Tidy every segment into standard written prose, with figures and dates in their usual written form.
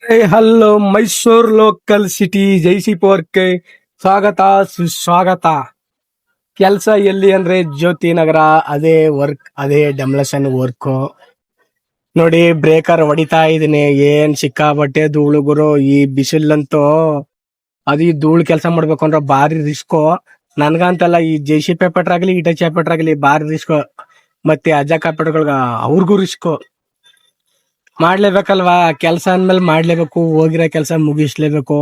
Hello Mysuru local city ಜೈಸಿ ಪೋರ್ಕ್ಕೆ ಸ್ವಾಗತ ಸುಸ್ವಾಗತ. ಕೆಲಸ ಎಲ್ಲಿ ಅಂದ್ರೆ ಜ್ಯೋತಿ ನಗರ. ಅದೇ ವರ್ಕ್, ಅದೇ ಡೆಮೊಲೇಷನ್ ವರ್ಕ್. ನೋಡಿ ಬ್ರೇಕರ್ ಹೊಡಿತಾ ಇದೀನಿ. ಏನ್ ಸಿಕ್ಕಾಬಟ್ಟೆ ಧೂಳು ಗುರು ಈ ಬಿಸಿಲಂತೂ. ಅದು ಈ ಧೂಳು ಕೆಲಸ ಮಾಡ್ಬೇಕು ಅಂದ್ರೆ ಭಾರಿ ರಿಸ್ಕ್. ನನ್ಗಂತಲ್ಲ, ಈ ಜೆಸಿ ಪೇಪರ್ ಆಗ್ಲಿ ಇಟಚಿ ಪೇಪರ್ ಆಗ್ಲಿ ಭಾರಿ ರಿಸ್ಕ್. ಮತ್ತೆ ಅಜಾ ಕಾಪೇಟ್ಗಳ್ಗ ಅವ್ರಿಗೂ ರಿಸ್ಕ್. ಮಾಡ್ಲೇಬೇಕಲ್ವಾ, ಕೆಲಸ ಅಂದ್ಮೇಲೆ ಮಾಡ್ಲೇಬೇಕು. ಹೋಗಿರೋ ಕೆಲಸ ಮುಗಿಸ್ಲೇಬೇಕು.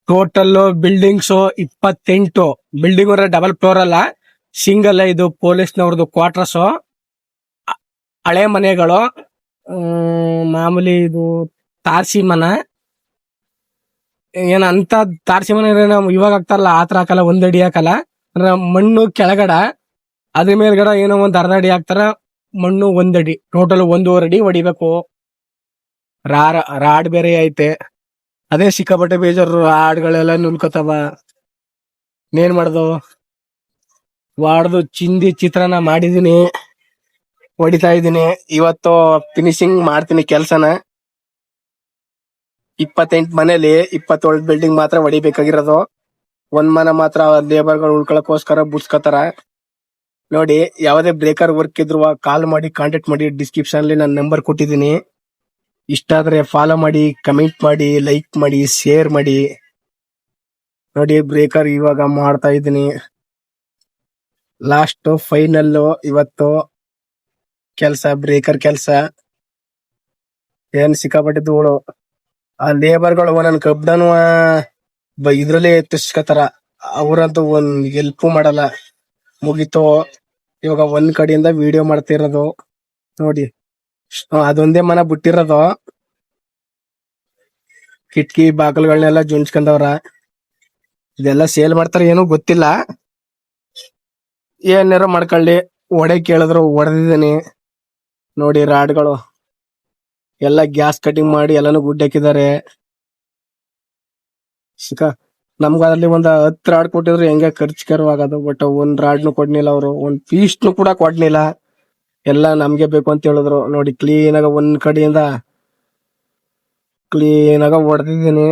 Total buildings 28 building double floor ಅಲ್ಲ, ಸಿಂಗಲ್. ಇದು ಪೊಲೀಸ್ನವ್ರದ್ದು ಕ್ವಾರ್ಟರ್ಸ್, ಹಳೆ ಮನೆಗಳು. ಮಾಮೂಲಿ ಇದು ತಾರ್ಸಿ ಮನೆ. ಏನಂತ ತಾರ್ಸಿ ಮನೆ ಇವಾಗ ಆಗ್ತಾರಲ್ಲ ಆತರ ಹಾಕಲ್ಲ, 1 ಅಡಿ ಹಾಕಲ್ಲ. ಅಂದ್ರೆ ಮಣ್ಣು ಕೆಳಗಡ, ಅದ್ರ ಮೇಲ್ಗಡೆ ಏನೋ ಒಂದ್ ಅರ್ಧ ಅಡಿ ಹಾಕ್ತಾರ. ಮಣ್ಣು 1 ಅಡಿ, ಟೋಟಲ್ 1.5 ಅಡಿ ಹೊಡಿಬೇಕು. ರಾಡ್ ಬೇರೆ ಐತೆ. ಅದೇ ಸಿಕ್ಕಾಪಟ್ಟೆ ಬೇಜಾರು. ರಾಡ್ಗಳೆಲ್ಲ ನುಲ್ಕೋತಾವ. ಏನ್ ಮಾಡ್ದು ವಾಡ್ದು ಚಿಂದಿ ಚಿತ್ರಾನ್ನ ಮಾಡಿದೀನಿ, ಹೊಡಿತಾ ಇದೀನಿ. ಇವತ್ತು ಫಿನಿಶಿಂಗ್ ಮಾಡ್ತೀನಿ ಕೆಲ್ಸನ. 28 ಮನೇಲಿ 27 ಬಿಲ್ಡಿಂಗ್ ಮಾತ್ರ ಹೊಡಿಬೇಕಾಗಿರೋದು. 1 ಮನೆ ಮಾತ್ರ ಲೇಬರ್ಗಳು ಉಳ್ಕೊಳಕೋಸ್ಕರ ಬುಡ್ಸ್ಕೊತಾರ. ನೋಡಿ, ಯಾವುದೇ ಬ್ರೇಕರ್ ವರ್ಕ್ ಇದ್ರು ಕಾಲ್ ಮಾಡಿ, ಕಾಂಟ್ಯಾಕ್ಟ್ ಮಾಡಿ. ಡಿಸ್ಕ್ರಿಪ್ಷನ್ ಅಲ್ಲಿ ನನ್ನ ನಂಬರ್ ಕೊಟ್ಟಿದ್ದೀನಿ. ಇಷ್ಟ ಆದ್ರೆ ಫಾಲೋ ಮಾಡಿ, ಕಮೆಂಟ್ ಮಾಡಿ, ಲೈಕ್ ಮಾಡಿ, ಶೇರ್ ಮಾಡಿ. ನೋಡಿ ಬ್ರೇಕರ್ ಇವಾಗ ಮಾಡ್ತಾ ಇದ್ದೀನಿ. ಲಾಸ್ಟ್ ಫೈನಲ್ ಇವತ್ತು ಕೆಲ್ಸ, ಬ್ರೇಕರ್ ಕೆಲ್ಸ. ಏನ್ ಸಿಕ್ಕಾಪಟ್ಟೆ ಧೂಳು. ಆ ಲೇಬರ್ಗಳು ಒಂದೊಂದ್ ಕಬ್ಡನು ಇದ್ರಲ್ಲಿ ಎತ್ತಿಸ್ಕೊತಾರ. ಅವ್ರಂತೂ ಒಂದ್ ಹೆಲ್ಪ್ ಮಾಡಲ್ಲ. ಮುಗೀತು. ಇವಾಗ ಒಂದ್ ಕಡೆಯಿಂದ ವಿಡಿಯೋ ಮಾಡ್ತಿರೋದು ನೋಡಿ. ಅದೊಂದೇ ಮನ ಬಿಟ್ಟಿರೋದು. ಕಿಟಕಿ ಬಾಗಿಲುಗಳನ್ನೆಲ್ಲ ಜುಂಚ್ಕೊಂಡವ್ರ. ಇದೆಲ್ಲ ಸೇಲ್ ಮಾಡ್ತಾರ ಏನೋ ಗೊತ್ತಿಲ್ಲ. ಏನಾರ ಮಾಡ್ಕೊಳ್ಳಿ. ಒಡೆ ಕೇಳಿದ್ರು ಹೊಡೆದಿದ್ದೀನಿ. ನೋಡಿ ರಾಡ್ಗಳು ಎಲ್ಲ ಗ್ಯಾಸ್ ಕಟಿಂಗ್ ಮಾಡಿ ಎಲ್ಲಾನು ಗುಡ್ ಹಾಕಿದ್ದಾರೆ. ನಮ್ಗ ಅದ್ರಲ್ಲಿ ಒಂದ್ 10 ರಾಡ್ ಕೊಟ್ಟಿದ್ರು ಹೆಂಗೆ ಖರ್ಚಿಕರವಾಗದು. ಬಟ್ 1 ರಾಡ್ನು ಕೊಡ್ನಿಲ್ಲ ಅವರು, 1 ಪೀಸ್ನು ಕೂಡ ಕೊಡ್ನಿಲ್ಲ. ಎಲ್ಲ ನಮ್ಗೆ ಬೇಕು ಅಂತ ಹೇಳಿದ್ರು. ನೋಡಿ ಕ್ಲೀನ್ ಆಗ ಒಂದ್ ಕಡೆಯಿಂದ ಕ್ಲೀನ್ ಆಗ ಹೊಡೆದಿದ್ದೀನಿ.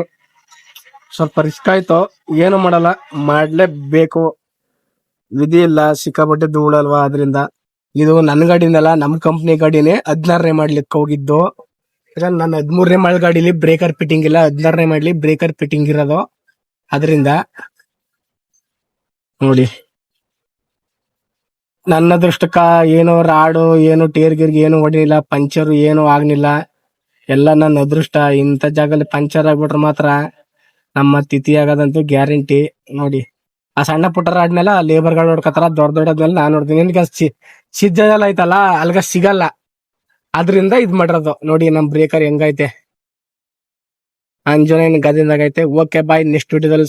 ಸ್ವಲ್ಪ ರಿಸ್ಕ್ ಆಯ್ತು, ಏನು ಮಾಡಲ್ಲ, ಮಾಡ್ಲೇಬೇಕು. ವಿಧಿ ಇಲ್ಲ, ಸಿಕ್ಕಾಪಟ್ಟೆ ಧೂಳಲ್ವಾ. ಅದರಿಂದ ಇದು ನನ್ನ ಗಾಡಿನಲ್ಲ, ನಮ್ ಕಂಪ್ನಿ ಗಾಡಿನೇ. 16ನೇ ಮಾಡ್ಲಿಕ್ಕೆ ಹೋಗಿದ್ದು. ನನ್ನ 13ನೇ ಮಾಡ್ ಗಾಡಿಲಿ ಬ್ರೇಕರ್ ಫಿಟ್ಟಿಂಗ್ ಇಲ್ಲ, 16ನೇ ಮಾಡ್ಲಿ ಬ್ರೇಕರ್ ಫಿಟ್ಟಿಂಗ್ ಇರೋದು. ಅದರಿಂದ ನೋಡಿ, ನನ್ನ ಅದೃಷ್ಟಕ್ಕ ಏನು ರಾಡು, ಏನು ಟೇರ್ ಗಿರ್ಗೆ ಏನು ಹೊಡಿಲಿಲ್ಲ, ಪಂಚರ್ ಏನು ಆಗ್ಲಿಲ್ಲ. ಎಲ್ಲ ನನ್ನ ಅದೃಷ್ಟ. ಇಂಥ ಜಾಗದಲ್ಲಿ ಪಂಚರ್ ಆಗ್ಬಿಟ್ರೆ ಮಾತ್ರ ನಮ್ಮ ತಿಥಿ ಆಗೋದಂತೂ ಗ್ಯಾರಂಟಿ. ನೋಡಿ, ಆ ಸಣ್ಣ ಪುಟ್ಟ ರಾಡ್ನೆಲ್ಲ ಲೇಬರ್ಗಳು ನೋಡ್ಕತಾರ, ದೊಡ್ಡ ದೊಡ್ಡದ್ನೆಲ್ಲ ನಾನ್ ನೋಡ್ತೀನಿ. ನಿನ್ಗೆ ಸಿಜ್ಜೆಲ್ಲ ಐತಲ್ಲ, ಅಲ್ಗ ಸಿಗಲ್ಲ. ಅದ್ರಿಂದ ಇದ್ ಮಾಡಿರೋದು. ನೋಡಿ ನಮ್ ಬ್ರೇಕರ್ ಹೆಂಗೈತೆ, ಆಂಜನೇಯನ್ ಗದಿಂದಾಗೈತೆ. ಓಕೆ ಬಾಯ್, ನೆಕ್ಸ್ಟ್ ವಿಡಿಯೋದಲ್ಲಿ